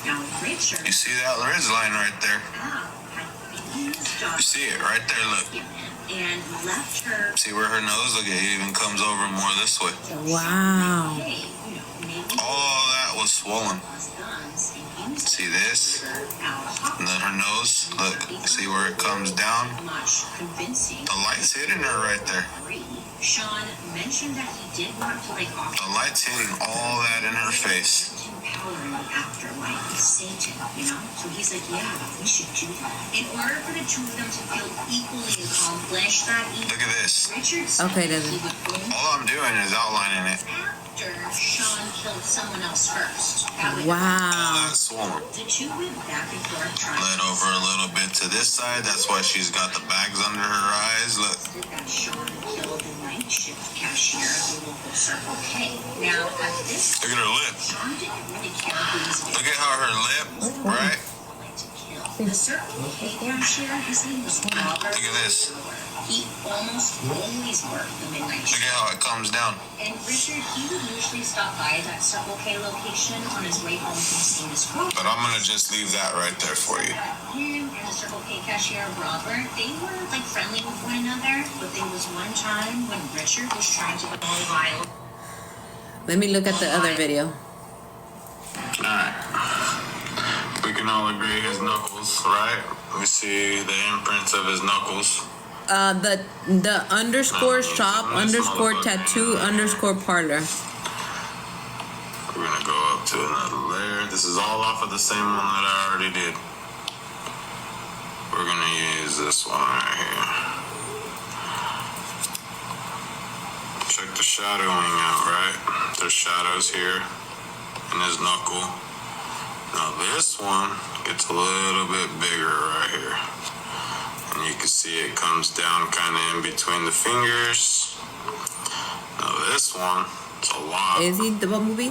You see that ridge line right there? You see it right there, look. See where her nose, look, it even comes over more this way. Wow. All that was swollen. See this? And then her nose, look, see where it comes down? The light's hitting her right there. Sean mentioned that he did want to The light's hitting all that in her face. empowering afterlife with Satan, So he's like, yeah, we should do that. In order for the two of them to feel equally accomplished that evening, Look at this. Richard said Okay, he then. would only All I'm doing is outlining it. after Sean killed someone else first. That would All Wow. that swollen. The two went back and forth trying Bled over a little bit to this side. That's why she's got the bags under her eyes. Look. that Sean killed the night shift cashier at the local Circle K. Now, at this Look at her lip. Sean didn't really care who was Look at how her lip, right? to kill. The Circle K cashier, his name was Robert. Look at this. He almost always worked the midnight Look shift. at how it comes down. And Richard, he would usually stop by that Circle K location on his way home from seeing his girlfriend. But I'm going to just leave that right there for you. Him and the Circle K cashier, Robert, they were friendly with one another, but there was one time when Richard was trying to go wild. Let me look at the other video. Alright. We can all agree his knuckles, right? We see the imprints of his knuckles. The underscore shop underscore tattoo underscore parlor. We're going to go up to another layer. This is all off of the same one that I already did. We're going to use this one right here. Check the shadowing out, right? There's shadows here in his knuckle. Now this one gets a little bit bigger right here. And you can see it comes down kind of in between the fingers. Now this one, it's a lot. Is he the Bumblebee?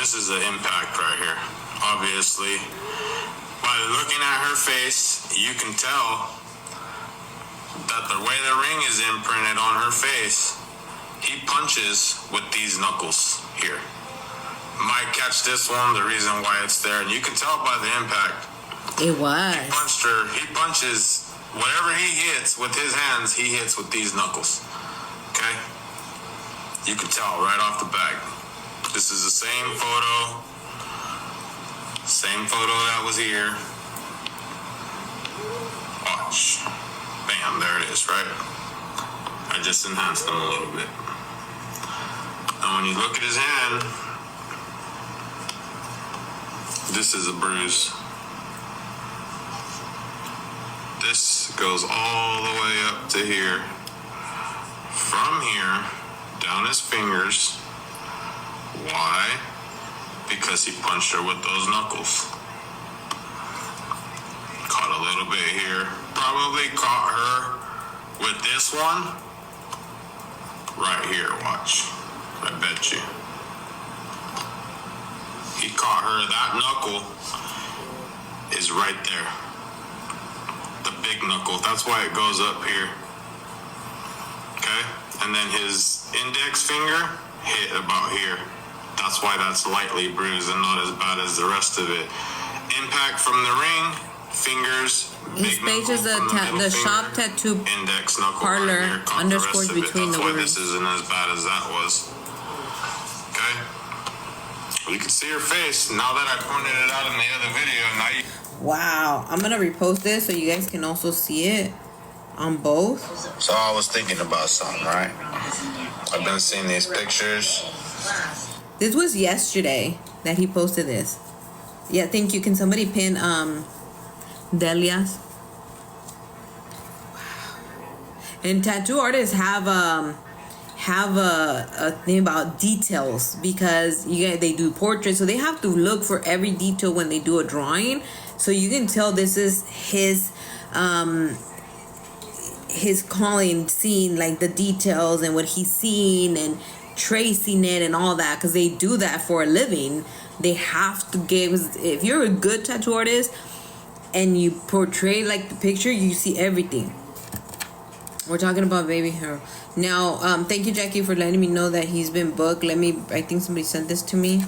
This is the impact right here. Obviously, by looking at her face, you can tell that the way the ring is imprinted on her face, he punches with these knuckles here. Might catch this one, the reason why it's there, and you can tell by the impact. It was. He punched her. He punches whatever he hits with his hands. He hits with these knuckles. Okay, you can tell right off the bat. This is the same photo. Same photo that was here. Watch. Bam, there it is, right? I just enhanced them a little bit. And when you look at his hand, this is a bruise. This goes all the way up to here. From here, down his fingers. Why? Because he punched her with those knuckles. Caught a little bit here. Probably caught her with this one. Right here, watch. I bet you. He caught her, that knuckle is right there. The big knuckle, that's why it goes up here. Okay? And then his index finger hit about here. That's why that's lightly bruised and not as bad as the rest of it. Impact from the ring, fingers, His page is the shop tattoo index knuckle parlor right here, caught underscores the rest of it. between That's the why words. this isn't as bad as that was. Okay? You can see her face now that I pointed it out in the other video. Now you. Wow. I'm gonna repost this so you guys can also see it on both. So I was thinking about something, right? I've been seeing these pictures. This was yesterday that he posted this. Yeah, thank you. Can somebody pin Delia's? And tattoo artists have a thing about details because they do portraits, so they have to look for every detail when they do a drawing. So you can tell this is his calling, seeing like the details and what he's seeing and tracing it and all that, because they do that for a living. They have to give. If you're a good tattoo artist and you portray like the picture, you see everything. We're talking about baby hair now. Thank you, Jackie, for letting me know that he's been booked. I think somebody sent this to me.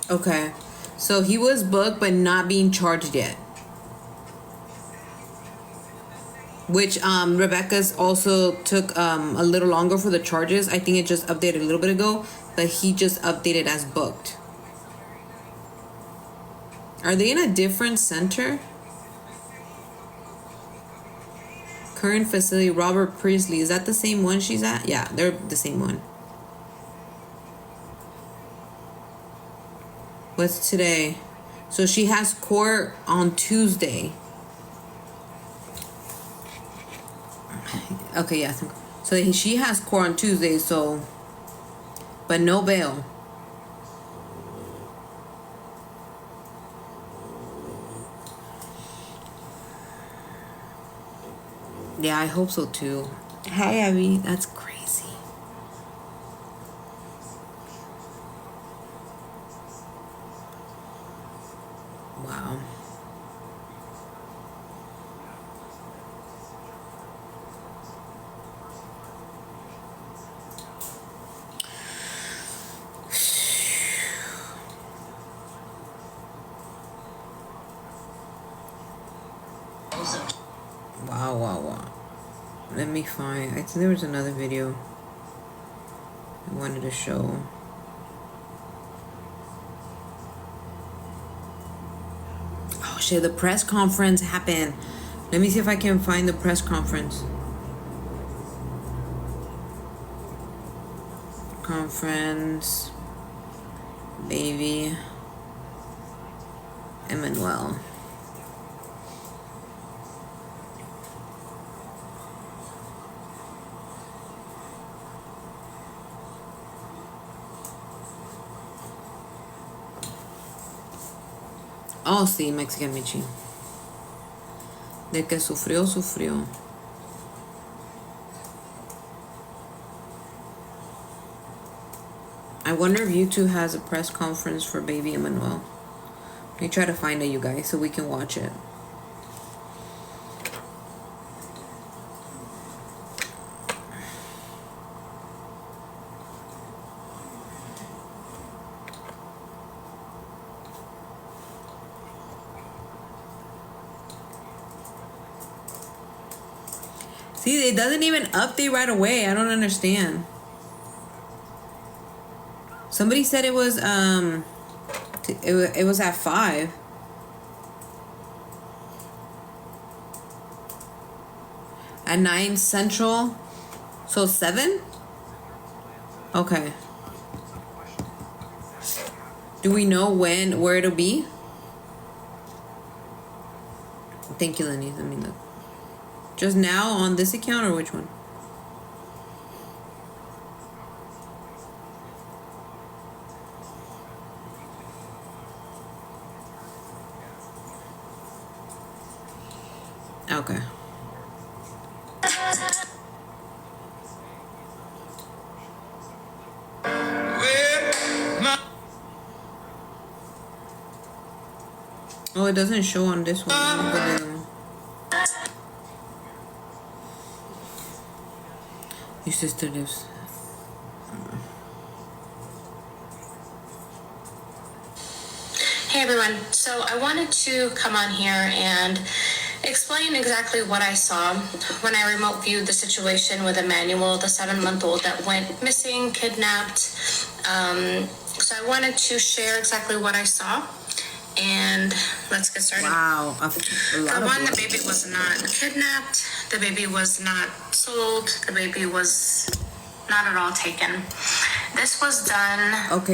Okay. So he was booked but not being charged yet. Which Rebecca's also took a little longer for the charges. I think it just updated a little bit ago, but he just updated as booked. Are they in a different center? Current facility, Robert Priestley. Is that the same one she's at? Yeah, they're the same one. What's today? So she has court on Tuesday. Okay, yeah. So she has court on Tuesday, so... But no bail. Yeah, I hope so too. Hi, Abby. That's crazy. Wow. Wow. Let me find. I think there was another video I wanted to show. Oh shit, the press conference happened. Let me see if I can find the press conference. Conference. Baby. Emmanuel. Oh, sí, Mexican Michi. De que sufrió. I wonder if YouTube has a press conference for baby Emmanuel. Let me try to find it, you guys, so we can watch it. See, it doesn't even update right away. I don't understand. Somebody said it was it was at 5. At 9 Central. So 7? Okay. Do we know where it'll be? Thank you, Lenny. Let me look. Just now on this account or which one? Okay. Oh, it doesn't show on this one. Let me go to the other one. Your sister lives. Hey everyone, so I wanted to come on here and explain exactly what I saw when I remote viewed the situation with Emmanuel, the 7-month-old that went missing, kidnapped. So I wanted to share exactly what I saw, and let's get started. Wow. For one, the baby was not kidnapped, the baby was not sold, the baby was not at all taken. This was done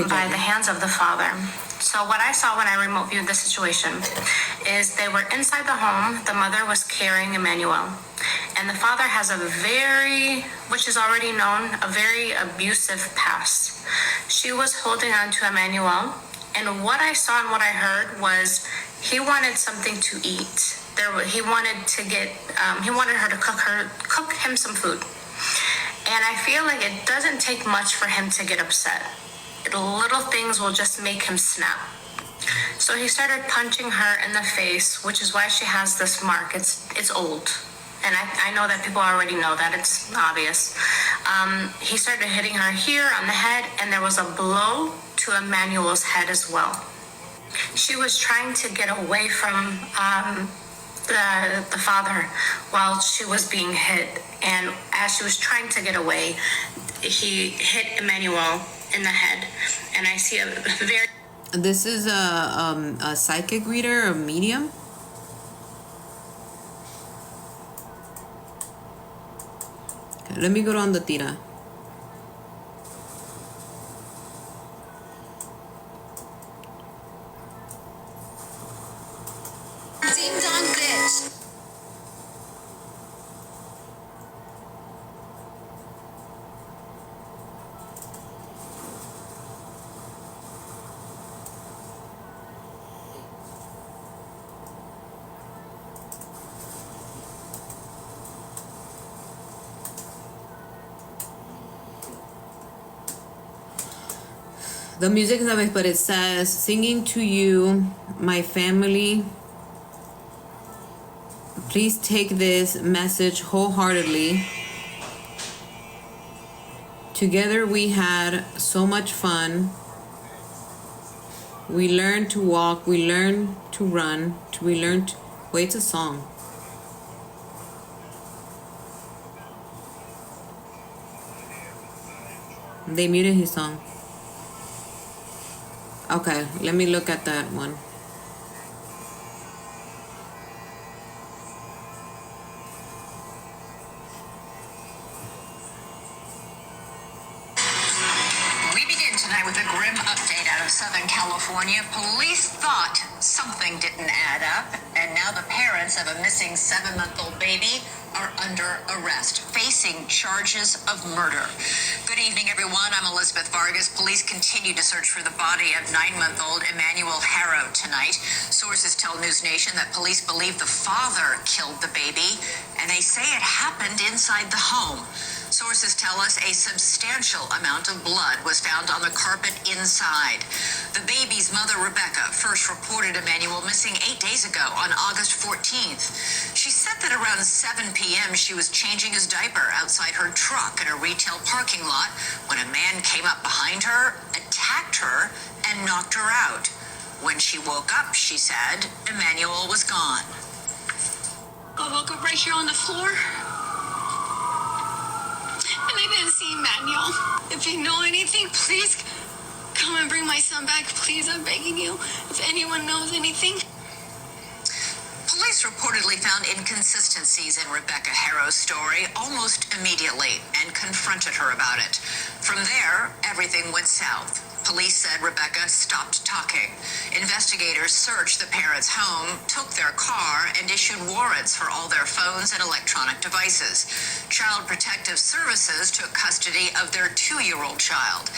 by the hands of the father. So what I saw when I remote viewed the situation is they were inside the home. The mother was carrying Emmanuel. And the father has which is already known, a very abusive past. She was holding on to Emmanuel. And what I saw and what I heard was he wanted something to eat. He wanted her to cook him some food. And I feel like it doesn't take much for him to get upset. Little things will just make him snap. So he started punching her in the face, which is why she has this mark. It's old. And I know that people already know that. It's obvious. He started hitting her here on the head, and there was a blow to Emmanuel's head as well. She was trying to get away from the father while she was being hit, and as she was trying to get away, he hit Emmanuel in the head. And I see a very... This is a psychic reader, a medium. Okay, let me go on the tira. Ding dong bitch. The music is of it, but it says, singing to you, my family. Please take this message wholeheartedly. Together we had so much fun. We learned to walk, we learned to run, we learned to... Wait, it's a song. They muted his song. Okay, let me look at that one. We begin tonight with a grim update out of Southern California. Police thought something didn't add up, and now the parents of a missing 7-month-old baby are under arrest, facing charges of murder. Good evening, everyone. I'm Elizabeth Vargas. Police continue to search for the body of 9-month-old Emmanuel Harrow tonight. Sources tell News Nation that police believe the father killed the baby, and they say it happened inside the home. Sources tell us a substantial amount of blood was found on the carpet inside. The baby's mother, Rebecca, first reported Emmanuel missing 8 days ago on August 14th. She said that around 7 p.m. she was changing his diaper outside her truck in a retail parking lot when a man came up behind her, attacked her, and knocked her out. When she woke up, she said, Emmanuel was gone. I woke up right here on the floor. And I didn't see Emmanuel. If you know anything, please come and bring my son back. Please, I'm begging you. If anyone knows anything. Police reportedly found inconsistencies in Rebecca Harrow's story almost immediately and confronted her about it. From there, everything went south. Police said Rebecca stopped talking. Investigators searched the parents' home, took their car, and issued warrants for all their phones and electronic devices. Child Protective Services took custody of their 2-year-old child.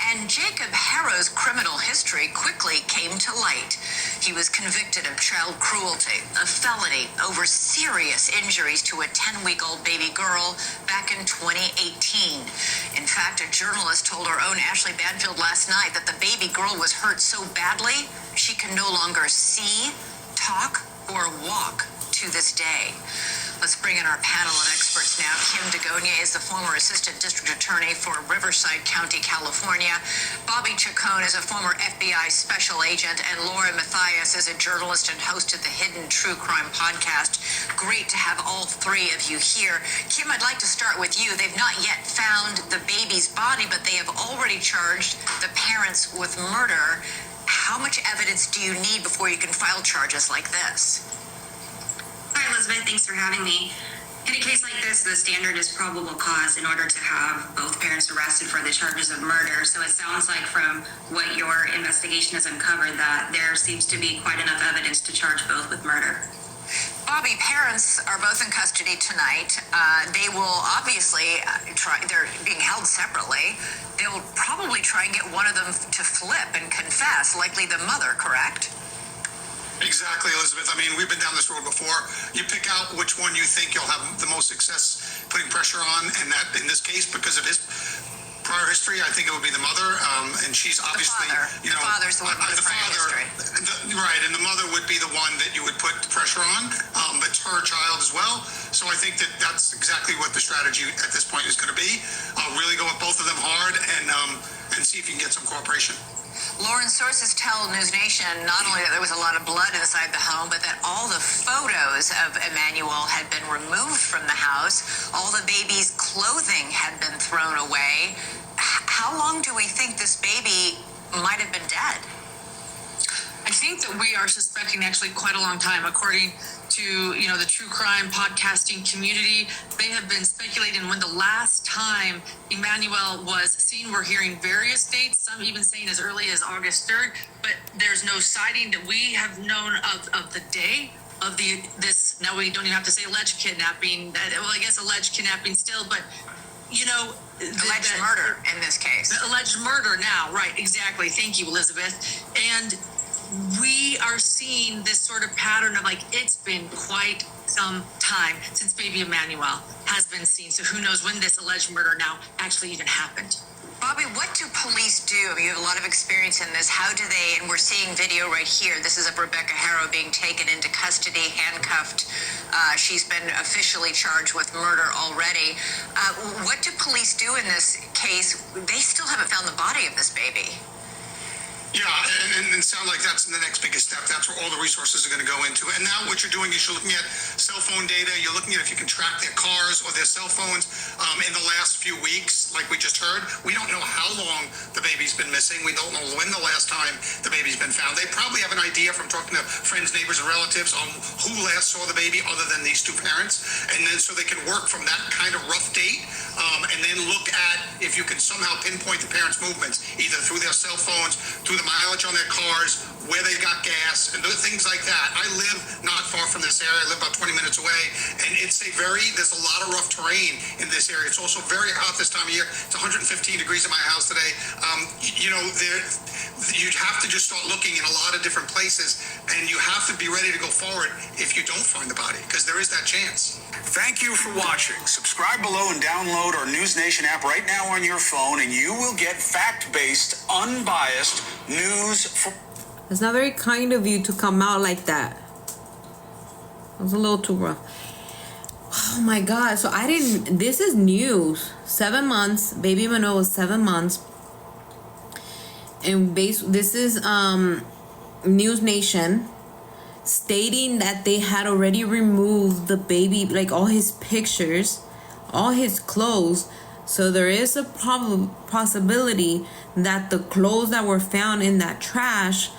And Jacob Harrow's criminal history quickly came to light. He was convicted of child cruelty, a felony over serious injuries to a 10-week-old baby girl back in 2018. In fact, a journalist told our own Ashley Banfield last night that the baby girl was hurt so badly she can no longer see, talk, or walk to this day. Let's bring in our panel of experts now. Kim Degonia is the former Assistant District Attorney for Riverside County, California. Bobby Chacon is a former FBI Special Agent, and Laura Mathias is a journalist and host of the Hidden True Crime podcast. Great to have all three of you here. Kim, I'd like to start with you. They've not yet found the baby's body, but they have already charged the parents with murder. How much evidence do you need before you can file charges like this? Hi, Elizabeth. Thanks for having me. In a case like this, the standard is probable cause in order to have both parents arrested for the charges of murder. So it sounds like from what your investigation has uncovered that there seems to be quite enough evidence to charge both with murder. Bobby, parents are both in custody tonight. They will obviously they're being held separately. They will probably try and get one of them to flip and confess, likely the mother, correct? Exactly, Elizabeth. I mean, we've been down this road before. You pick out which one you think you'll have the most success putting pressure on, and that, in this case, because of his prior history, I think it would be the mother, and she's obviously, the father's the one with the prior history. Right, and the mother would be the one that you would put pressure on, but her child is well. So I think that that's exactly what the strategy at this point is going to be. Really go at both of them hard and see if you can get some cooperation. Lauren, sources tell News Nation not only that there was a lot of blood inside the home, but that all the photos of Emmanuel had been removed from the house. All the baby's clothing had been thrown away. How long do we think this baby might have been dead? I think that we are suspecting actually quite a long time. According to, the true crime podcasting community, they have been speculating when the last time Emmanuel was seen. We're hearing various dates, some even saying as early as August 3rd, but there's no sighting that we have known of the day of this. Now we don't even have to say alleged kidnapping. Well, I guess alleged kidnapping still, but alleged murder in this case. Alleged murder now, right? Exactly. Thank you, Elizabeth. And we are seeing this sort of pattern of it's been quite some time since baby Emmanuel has been seen. So who knows when this alleged murder now actually even happened. Bobby, what do police do? You have a lot of experience in this. How do they, and we're seeing video right here. This is of Rebecca Harrow being taken into custody, handcuffed. She's been officially charged with murder already. What do police do in this case? They still haven't found the body of this baby. Yeah, and it sounds like that's the next biggest step. That's where all the resources are going to go into. And now what you're doing is you're looking at cell phone data. You're looking at if you can track their cars or their cell phones in the last few weeks, like we just heard. We don't know how long the baby's been missing. We don't know when the last time the baby's been found. They probably have an idea from talking to friends, neighbors, and relatives on who last saw the baby other than these two parents. And then so they can work from that kind of rough date and then look at if you can somehow pinpoint the parents' movements, either through their cell phones, through the mileage on their cars, where they got gas, and things like that. I live not far from this area. I live about 20 minutes away, and there's a lot of rough terrain in this area. It's also very hot this time of year. It's 115 degrees in my house today. You'd have to just start looking in a lot of different places, and you have to be ready to go forward if you don't find the body, because there is that chance. Thank you for watching. Subscribe below and download our News Nation app right now on your phone, and you will get fact-based, unbiased news. It's not very kind of you to come out like that. It was a little too rough. Oh my God. So this is news. 7 months. Baby Emmanuel was 7 months. And this is News Nation stating that they had already removed the baby, all his pictures, all his clothes. So there is a possibility that the clothes that were found in that trash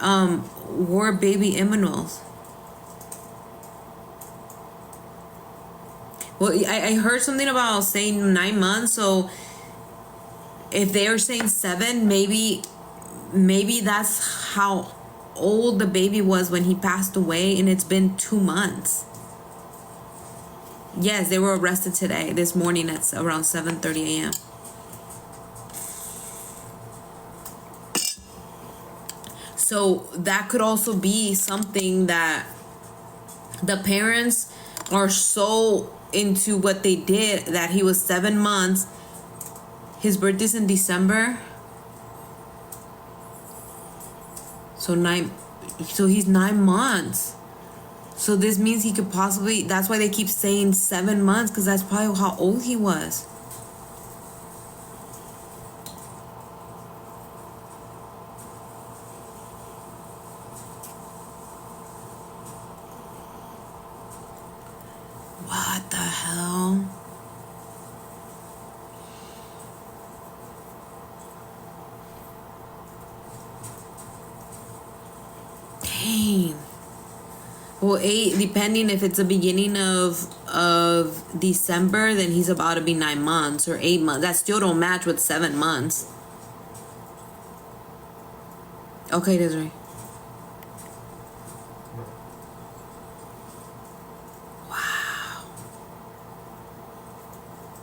were baby Emmanuel's. Well, I heard something about saying 9 months. So if they were saying 7, maybe that's how old the baby was when he passed away, and it's been 2 months. Yes, they were arrested this morning at around 7:30 a.m. So that could also be something that the parents are so into what they did that he was 7 months. His birthday's in December. So he's 9 months. So this means he could possibly, that's why they keep saying 7 months, because that's probably how old he was. What the hell? Dang. Well, 8, depending if it's the beginning of December, then he's about to be 9 months, or 8 months. That still don't match with 7 months. Okay, Desiree. Wow.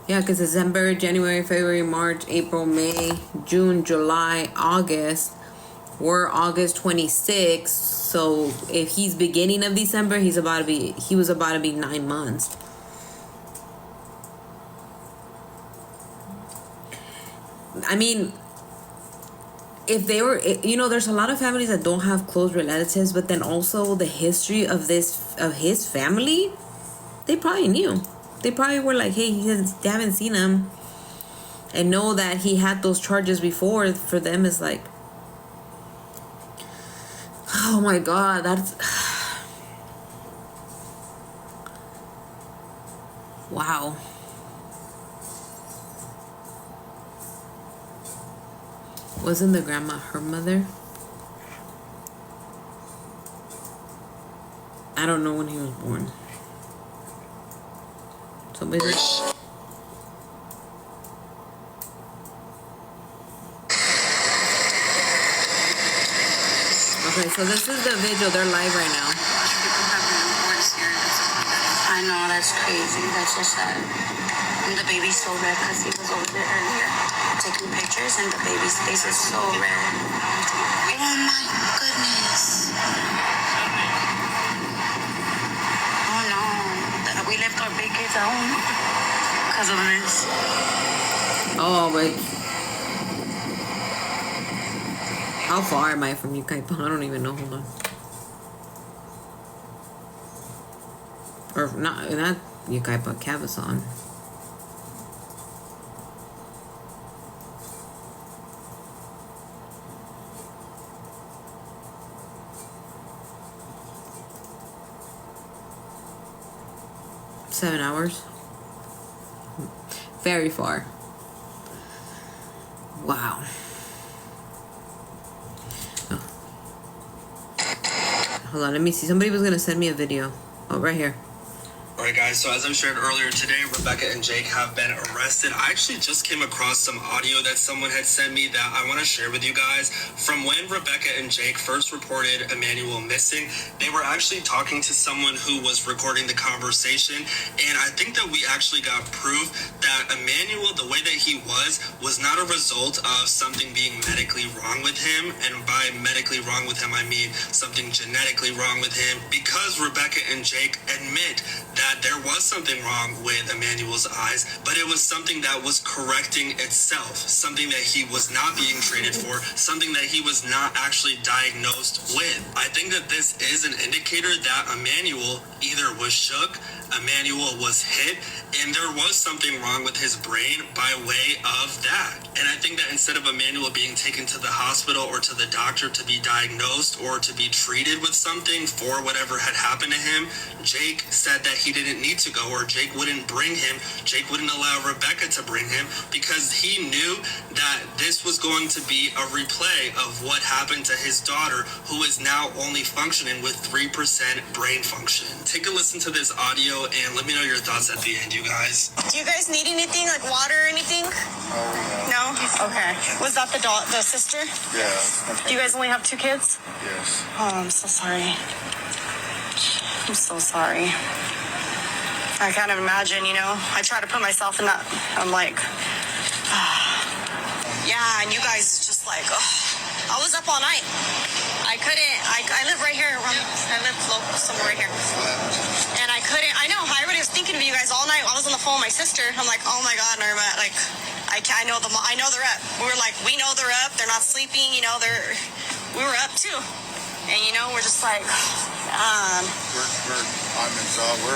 Yeah, because December, January, February, March, April, May, June, July, August. We're August 26th, so if he's beginning of December, he was about to be 9 months. I mean, if they were, there's a lot of families that don't have close relatives, but then also the history of his family. they probably knew. They probably were like, hey, they haven't seen him. And know that he had those charges before. For them is like, oh my God, that's... Wow. Wasn't the grandma her mother? I don't know when he was born. Somebody. Okay, so this is the video. They're live right now. I know, that's crazy. That's so sad. And the baby's so red because he was over there earlier taking pictures, and the baby's face is so red. Oh my goodness. Oh no. We left our big kids at home because of this. Oh, but how far am I from Yucaipa? I don't even know. Hold on. Or not Yucaipa, Cavazon. $7 hours. Very far. Wow. Oh. Hold on, let me see. Somebody was gonna send me a video. Oh, right here. Alright guys, so as I shared earlier today, Rebecca and Jake have been arrested. I actually just came across some audio that someone had sent me that I want to share with you guys. From when Rebecca and Jake first reported Emmanuel missing, they were actually talking to someone who was recording the conversation, and I think that we actually got proof that Emmanuel, the way that he was not a result of something being medically wrong with him, and by medically wrong with him I mean something genetically wrong with him, because Rebecca and Jake admit that there was something wrong with Emmanuel's eyes, but it was something that was correcting itself, something that he was not being treated for, something that he was not actually diagnosed with. I think that this is an indicator that Emmanuel either was shook, Emmanuel was hit, and there was something wrong with his brain by way of that. And I think that instead of Emmanuel being taken to the hospital or to the doctor to be diagnosed or to be treated with something for whatever had happened to him, Jake said that he didn't need to go, or Jake wouldn't bring him. Jake wouldn't allow Rebecca to bring him because he knew that this was going to be a replay of what happened to his daughter, who is now only functioning with 3% brain function. Take a listen to this audio and let me know your thoughts at the end, you guys. Do you guys need anything, like water or anything? No? Okay. Was that the sister? Yeah. Do you guys only have 2 kids? Yes. Oh, I'm so sorry. I'm so sorry. I can't even imagine, you know. I try to put myself in that. I'm like, yeah, and you guys just like, I was up all night. I couldn't. I live right here. I live somewhere right here. And I couldn't. I know. Everybody was thinking of you guys all night. I was on the phone with my sister. I'm like, oh my God, Norma. Like, I know them. I know they're up. We were like, we know they're up. They're not sleeping. You know, we were up too. And you know, we're just like, we're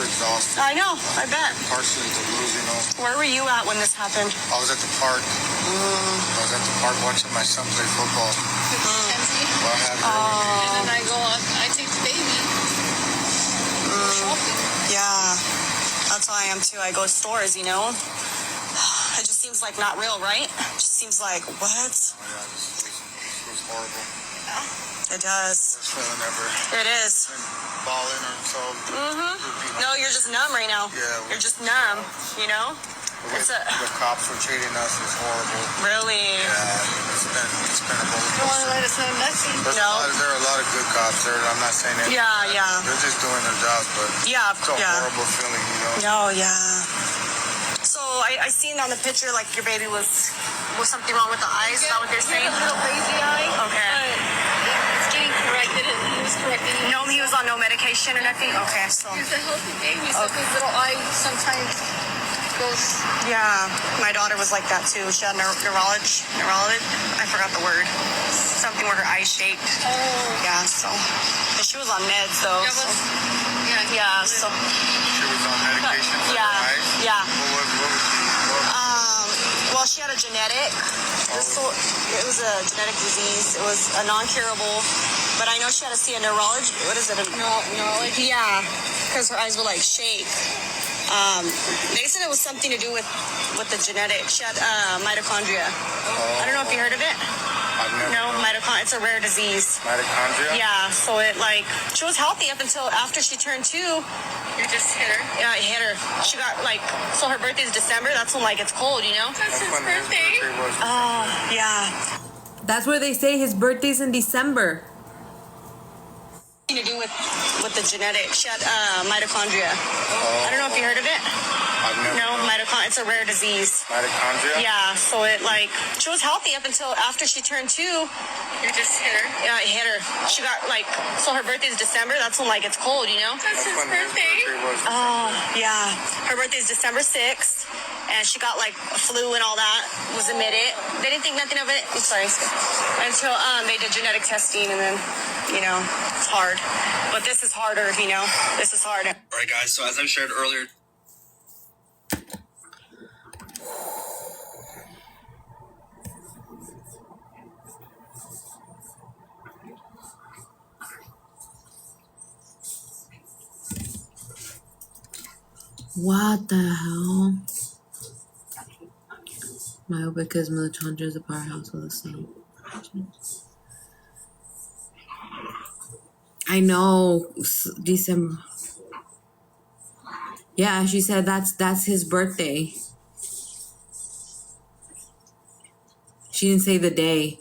exhausted. I know. I bet. Partially delusional. Where were you at when this happened? I was at the park. I was at the park watching my son play football. And then I go on. I take the baby. Shopping. Yeah, that's how I am too. I go to stores, you know. It just seems like not real, right? It just seems like, what? Oh yeah, this was horrible. It does. Worst feeling ever. It is. Balling or so. No, you're just numb right now. Yeah. You're just numb, you know? The cops were treating us was horrible. Really? Yeah, it's been a roller You don't want to coaster. let us know nothing. There are a lot of good cops there. I'm not saying that. Yeah. They're just doing their jobs, but it's a horrible feeling, you know? Oh, yeah. So I seen on the picture, like, your baby was something wrong with the eyes. Is that what they're saying? A little crazy eye. Okay. But it's getting corrected. He was corrected. No, he was on no medication or nothing? Okay, so. He's a healthy baby, so his little eye sometimes goes. Yeah, my daughter was like that too. She had neurology. I forgot the word. Something where her eyes shaked. Oh. Yeah, so. And she was on meds though. Yeah, so. She was on medication. investigation for her eyes? Yeah. What Well, she had a genetic. It was a genetic disease. It was a non-curable. But I know she had to see a neurologist. What is it? Neurology? Yeah, because her eyes would like shake. They said it was something to do with the genetics. She had mitochondria. I don't know if you heard of it. Mitochondria. It's a rare disease. Mitochondria? Yeah, so she was healthy up until after she turned 2. You just hit her. Yeah, it hit her. She got so her birthday's December. That's when it's cold, you know? That's his when his birthday. birthday was. Oh, yeah. That's where they say his birthday's in December. To do with the genetics. She had mitochondria. I don't know if you heard of it. Mitochondria. It's a rare disease. Mitochondria? Yeah, so she was healthy up until after she turned 2. You just hit her. Yeah, it hit her. She got so her birthday's December. That's when it's cold, you know? That's his birthday. Oh, yeah. Her birthday's December 6th, and she got flu and all that was admitted. They didn't think nothing of it. I'm sorry. Until they did genetic testing, and then it's hard. But this is harder, This is hard. All right, guys. So as I shared earlier. What the hell? Because mitochondria is a powerhouse of the cell. I know. December. Yeah, she said that's his birthday. She didn't say the day.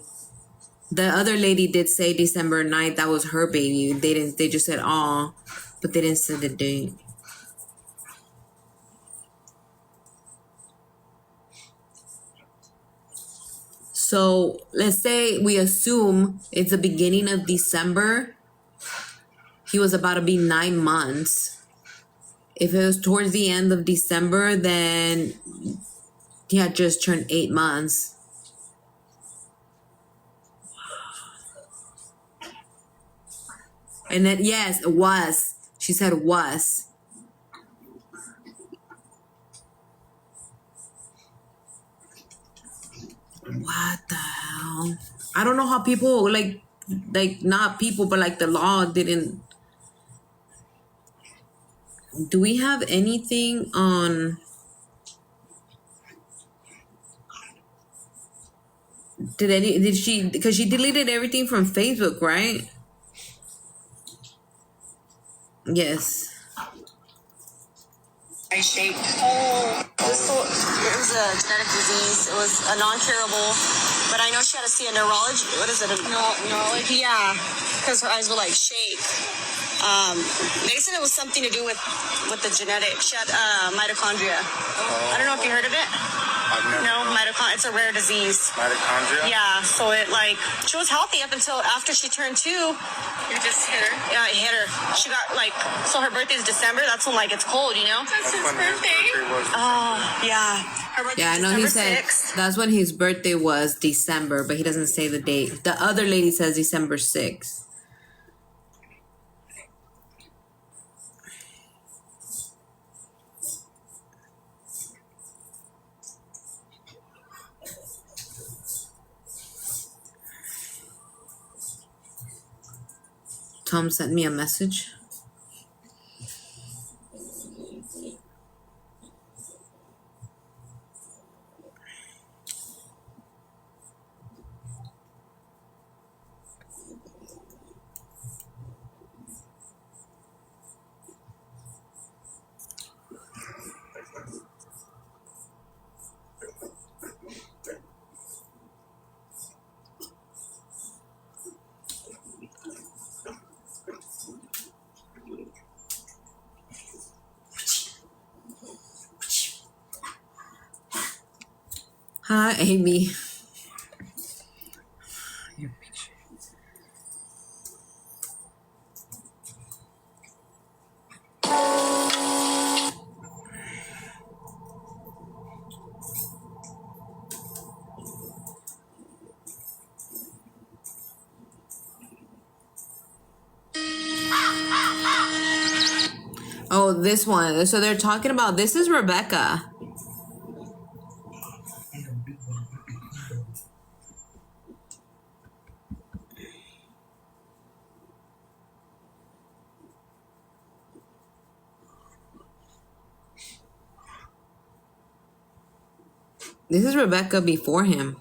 The other lady did say December 9th. That was her baby. They just said aw, but they didn't say the date. So let's say we assume it's the beginning of December. He was about to be 9 months. If it was towards the end of December, then he had just turned 8 months. And then, yes, it was. She said was. What the hell? I don't know how people not people, but the law didn't. Do we have anything on? Did she? Because she deleted everything from Facebook, right? Yes. Eye shaped. It was a genetic disease. It was a non-curable. But I know she had to see a neurologist. What is it? Neurology? Yeah, because her eyes would shake. They said it was something to do with the genetics. She had mitochondria. I don't know if you heard of it. Mitochondria. It's a rare disease. Mitochondria? Yeah, so she was healthy up until after she turned 2. You just hit her. Yeah, it hit her. She got so her birthday's December. That's when it's cold, you know? That's his birthday. Oh, yeah. Her birthday's Yeah, I know December he said 6th. that's when his birthday was, December, but he doesn't say the date. The other lady says December 6th. Tom sent me a message. Hi, Amy. Your picture. Oh, this one. So they're talking about, this is Rebecca. This is Rebecca before him.